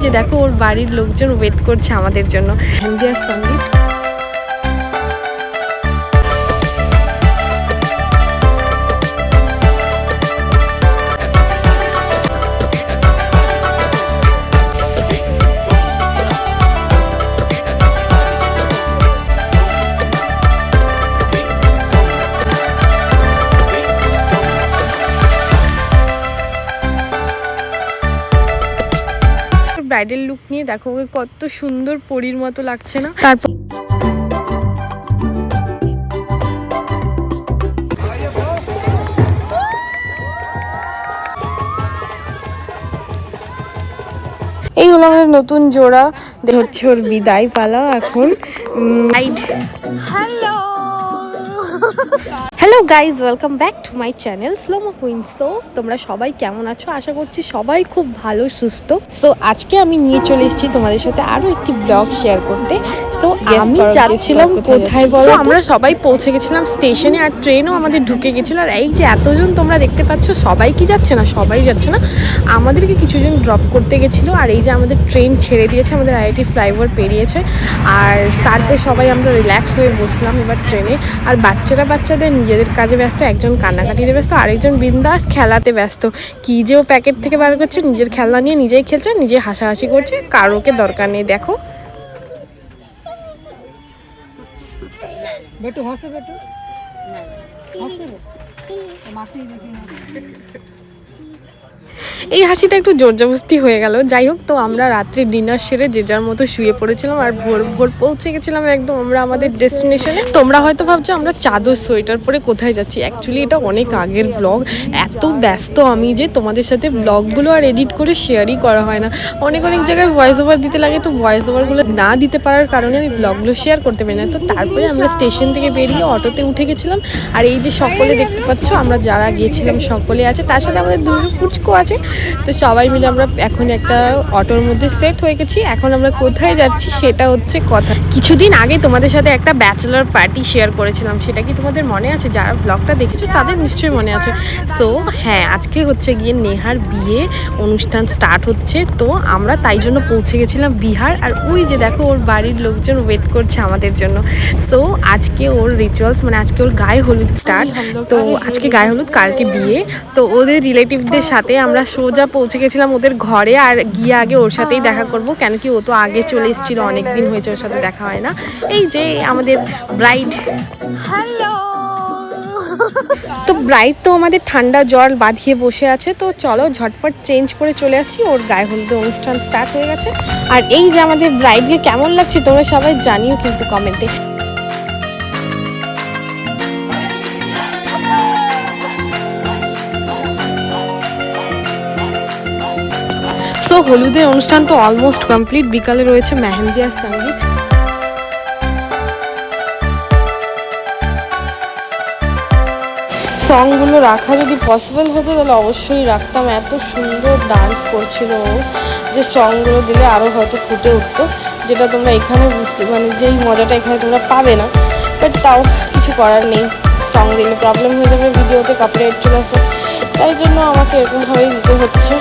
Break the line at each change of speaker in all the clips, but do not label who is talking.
যে দেখো ওর বাড়ির লোকজন ওয়েট করছে আমাদের জন্য। মেহেন্দি আর সঙ্গীত ব্রাইডাল লুক নিয়ে দেখো ওকে কত সুন্দর পরীর মতো লাগছে না। তারপর এই হলো আমাদের নতুন জোড়া, হচ্ছে ওর বিদায় পালা এখন। Hello hello guys, welcome back to my channel slo-mo queen. So তোমরা সবাই কেমন আছো? আশা করছি সবাই খুব ভালো সুস্থ। সো আজকে আমি নিয়ে চলে এসেছি তোমাদের সাথে আরো একটি ব্লগ শেয়ার করতে। সো আমি যাচ্ছিলাম কোথায় বলো? আমরা সবাই পৌঁছে গেছিলাম স্টেশনে, আর ট্রেনও আমাদের ঢুকে গেছিলো। আর এই যে এতজন তোমরা দেখতে পাচ্ছ, সবাই কি যাচ্ছে না? সবাই যাচ্ছে না, আমাদেরকে কিছুজন ড্রপ করতে গেছিলো। আর এই যে আমাদের ট্রেন ছেড়ে দিয়েছে, আমাদের আইআইটি ফ্লাইওভার পেরিয়েছে। আর তারপর সবাই আমরা রিল্যাক্স হয়ে বসলাম এবার ট্রেনে। আর বাচ্চাদের নিজেদের কাজে ব্যস্ত, একজন কান্নাকাটিতে ব্যস্ত, আরেকজন বিন্দাস খেলাতে ব্যস্ত। কি যে ও প্যাকেট থেকে বার করছে, নিজের খেলনা নিয়ে নিজেই খেলছে, নিজে হাসাহাসি করছে, কারোকে দরকার নেই। দেখো বেটু হাসে, বেটু হাসে, মাসি দেখি না। এই হাসিটা একটু জোরজবস্তি হয়ে গেল। যাই হোক, তো আমরা রাত্রে ডিনার সেরে যে যার মতো শুয়ে পড়েছিলাম। আর ভোর ভোর পৌঁছে গেছিলাম একদম আমরা আমাদের ডেস্টিনেশনে। তোমরা হয়তো ভাবছো আমরা চাদর সোয়েটার পরে কোথায় যাচ্ছি। অ্যাকচুয়ালি এটা অনেক আগের ব্লগ। এত ব্যস্ত আমি যে তোমাদের সাথে ব্লগগুলো আর এডিট করে শেয়ারই করা হয় না। অনেক জায়গায় ভয়েস ওভার দিতে লাগে, তো ভয়েস ওভারগুলো না দিতে পারার কারণে আমি ব্লগগুলো শেয়ার করতে পারি না। তো তারপরে আমরা স্টেশন থেকে বেরিয়ে অটোতে উঠে গেছিলাম। আর এই যে সকলে দেখতে পাচ্ছ, আমরা যারা গিয়েছিলাম সকলে আছে, তার সাথে আমাদের দুটো পুচকো আছে। তো সবাই মিলে আমরা এখন একটা অটোর মধ্যে সেট হয়ে গেছি। এখন আমরা কোথায় যাচ্ছি সেটা হচ্ছে কথা। কিছুদিন আগে তোমাদের সাথে একটা ব্যাচেলর পার্টি শেয়ার করেছিলাম, সেটা কি তোমাদের মনে আছে? যারা ব্লগটা দেখেছো তাদের নিশ্চয়ই মনে আছে। সো হ্যাঁ, আজকে হচ্ছে গিয়ে নেহার বিয়ে অনুষ্ঠান স্টার্ট হচ্ছে। তো আমরা তাই জন্য পৌঁছে গেছিলাম বিহার। আর ওই যে দেখো ওর বাড়ির লোকজন ওয়েট করছে আমাদের জন্য। সো আজকে ওর রিচুয়ালস, মানে আজকে ওর গায়ে হলুদ স্টার্ট। তো আজকে গায়ে হলুদ, কালকে বিয়ে। তো ওদের রিলেটিভদের সাথে আমরা সোজা পৌঁছে গেছিলাম ওদের ঘরে। আর গিয়ে আগে ওর সাথেই দেখা করব, কেন কি ও তো আগে চলে এসেছিলো, অনেক দিন হয়েছে ওর সাথে দেখা হয় না। এই যে আমাদের ব্রাইড। হ্যালো। তো ব্রাইড তো আমাদের ঠান্ডা জল বাঁধিয়ে বসে আছে। তো চলো ঝটপট চেঞ্জ করে চলে আসছি, ওর গায়ে হলুদ অনুষ্ঠান স্টার্ট হয়ে গেছে। আর এই যে আমাদের ব্রাইডকে কেমন লাগছে তোমরা সবাই জানিও কিন্তু কমেন্টে। সো হলুদের অনুষ্ঠান তো অলমোস্ট কমপ্লিট। বিকালে রয়েছে মেহেন্দি আর সঙ্গীত। সংগুলো রাখা যদি পসিবল হতো তাহলে অবশ্যই রাখতাম। এত সুন্দর ডান্স করছিল ও, যে সংগুলো দিলে আরও হয়তো ফুটে উঠতো, যেটা তোমরা এখানে বুঝতে, মানে যেই মজাটা এখানে তোমরা পাবে না। বাট তাও কিছু করার নেই, সং দিলে প্রবলেম হয়ে যাবে, ভিডিওতে কপিরাইট চলে আসবে, তাই জন্য আমাকে এরকমভাবেই দিতে হচ্ছে।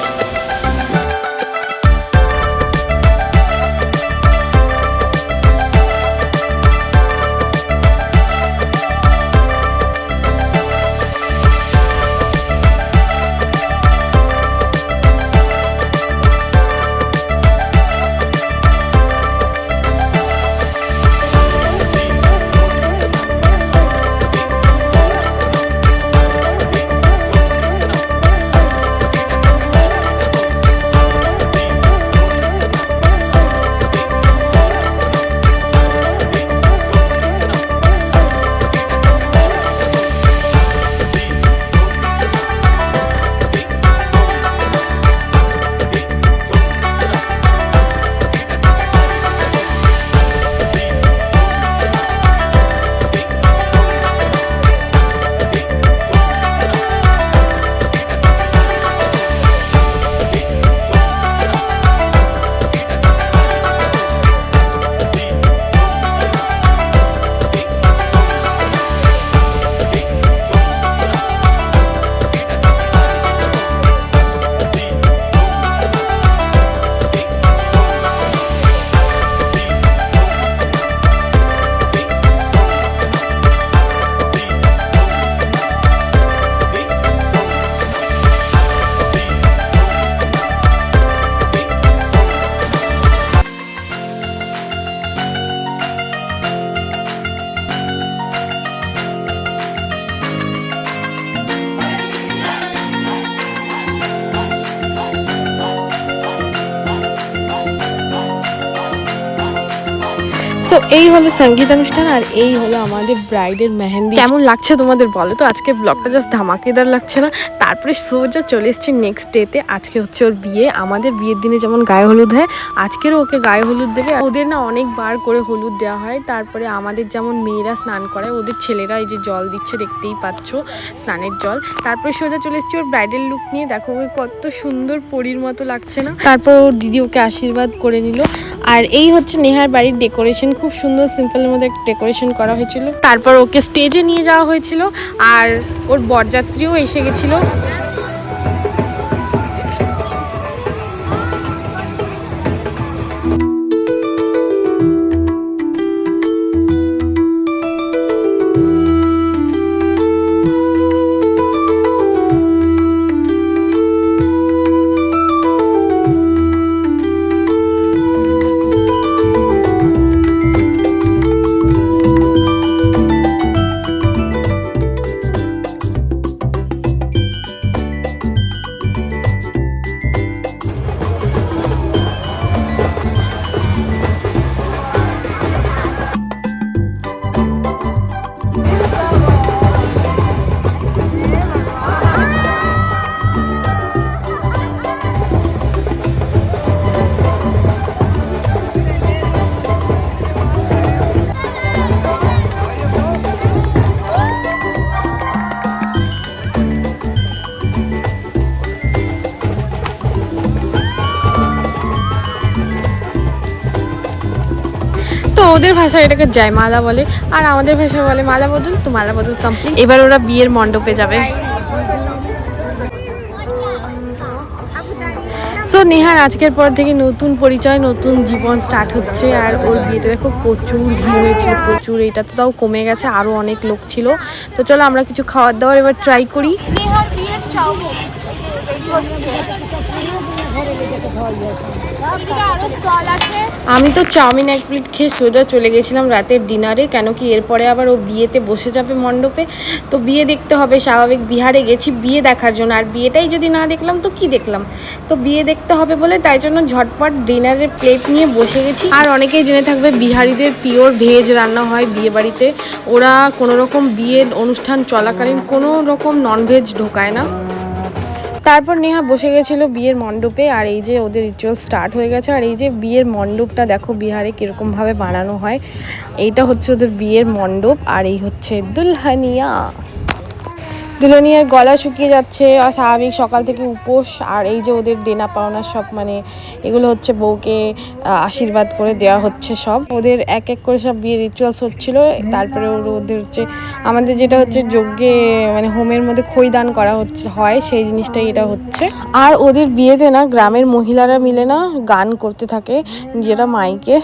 এই হলো সঙ্গীত অনুষ্ঠান আর এই হলো আমাদের ব্রাইডের মেহেন্দি। কেমন লাগছে তোমাদের বলো তো? আজকে ব্লগটা জাস্ট ধামাকেদার লাগছে না? তারপরে সোজা চলে এসেছি নেক্সট ডেতে। আজকে হচ্ছে ওর বিয়ে। আমাদের বিয়ের দিনে যেমন গায়ে হলুদ হয়, আজকেরও ওকে গায়ে হলুদ দেবে। ওদের না অনেকবার করে হলুদ দেওয়া হয়। তারপরে আমাদের যেমন মেয়েরা স্নান করে, ওদের ছেলেরা এই যে জল দিচ্ছে, দেখতেই পাচ্ছ স্নানের জল। তারপরে সোজা চলে এসেছি ওর ব্রাইডাল লুক নিয়ে। দেখো ওকে কত সুন্দর পরীর মতো লাগছে না? তারপর ওর দিদি ওকে আশীর্বাদ করে নিল। আর এই হচ্ছে নেহার বাড়ির ডেকোরেশন। খুব সুন্দর সিম্পলের মধ্যে একটা ডেকোরেশন করা হয়েছিল। তারপর ওকে স্টেজে নিয়ে যাওয়া হয়েছিল আর ওর বরযাত্রীও এসে গেছিল। তো ওদের ভাষায় এটাকে জয়মালা বলে আর আমাদের ভাষায় বলে মালা বদল। তো মালা বদল কমপ্লিট, এবার ওরা বিয়ের মণ্ডপে যাবে। সো নেহার আজকের পর থেকে নতুন পরিচয়, নতুন জীবন স্টার্ট হচ্ছে। আর ওর বিয়েতে দেখো প্রচুর ভিড় হয়েছিল, প্রচুর। এটা তো তাও কমে গেছে, আরও অনেক লোক ছিল। তো চলো আমরা কিছু খাওয়ার দাওয়ার এবার ট্রাই করি। আমি তো চাউমিন এক প্লেট খেয়ে সোজা চলে গেছিলাম রাতের ডিনারে, কেন কি এরপরে আবার ও বিয়েতে বসে যাবে মণ্ডপে। তো বিয়ে দেখতে হবে স্বাভাবিক, বিহারে গেছি বিয়ে দেখার জন্য, আর বিয়েটাই যদি না দেখলাম তো কি দেখলাম। তো বিয়ে দেখতে হবে বলে তাই জন্য ঝটপট ডিনারের প্লেট নিয়ে বসে গেছি। আর অনেকেই জেনে থাকবে বিহারিদের পিওর ভেজ রান্না হয় বিয়ে বাড়িতে। ওরা কোনো রকম বিয়ের অনুষ্ঠান চলাকালীন কোনো রকম ননভেজ ঢোকায় না। তারপর নেহা বসে গেছিলো বিয়ের মণ্ডপে। আর এই যে ওদের রিচুয়াল স্টার্ট হয়ে গেছে। আর এই যে বিয়ের মণ্ডপটা দেখো বিহারে কীরকমভাবে বানানো হয়। এইটা হচ্ছে ওদের বিয়ের মণ্ডপ আর এই হচ্ছে দুলহানিয়া। দুলহানিয়ার গলা শুকিয়ে যাচ্ছে আর স্বাভাবিক সকাল থেকে উপোস। আর এই যে ওদের দেনা পাওনা সব, মানে এগুলো হচ্ছে বউকে আশীর্বাদ করে দেওয়া হচ্ছে সব। ওদের এক এক করে সব বিয়ের রিচুয়ালস হচ্ছিলো। তারপরে ওদের হচ্ছে আমাদের যেটা হচ্ছে যজ্ঞে মানে হোমের মধ্যে খই দান করা হয় সেই জিনিসটাই এটা হচ্ছে। আর ওদের বিয়েতে না গ্রামের মহিলারা মিলে না গান করতে থাকে নিজেরা মাইকে।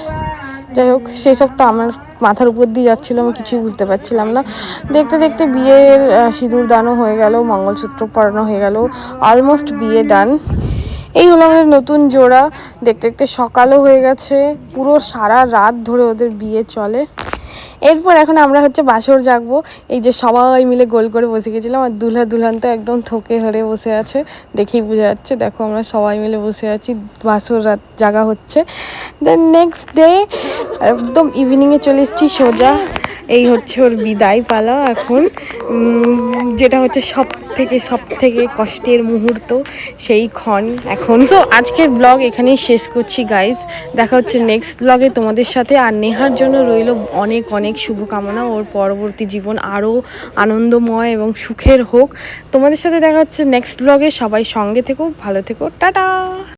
যাই হোক সেসব তো আমার মাথার উপর দিয়ে যাচ্ছিলো, আমি কিছুই বুঝতে পারছিলাম না। দেখতে দেখতে বিয়ের সিঁদুর দানও হয়ে গেল, মঙ্গলসূত্র পরানো হয়ে গেল, অলমোস্ট বিয়ে ডান। এই হলো আমাদের নতুন জোড়া। দেখতে দেখতে সকালও হয়ে গেছে, পুরো সারা রাত ধরে ওদের বিয়ে চলে। এরপর এখন আমরা হচ্ছে বাসর জাগবো। এই যে সবাই মিলে গোল করে বসে গেছিলাম আর দুলহা দুলহান তো একদম থকে হরে বসে আছে, দেখেই বোঝা যাচ্ছে। দেখো আমরা সবাই মিলে বসে আছি, বাসর রাত জাগা হচ্ছে। দেন নেক্সট ডে একদম ইভিনিংয়ে চলে এসেছি সোজা। এই হচ্ছে ওর বিদায় পালা এখন, যেটা হচ্ছে সব থেকে কষ্টের মুহূর্ত, সেই ক্ষণ এখন। সো আজকের ব্লগ এখানেই শেষ করছি গাইজ। দেখা হচ্ছে নেক্সট ব্লগে তোমাদের সাথে। আর নেহার জন্য রইল অনেক অনেক শুভকামনা, ওর পরবর্তী জীবন আরও আনন্দময় এবং সুখের হোক। তোমাদের সাথে দেখা হচ্ছে নেক্সট ব্লগে। সবাই সঙ্গে থেকো, ভালো থেকো, টাটা।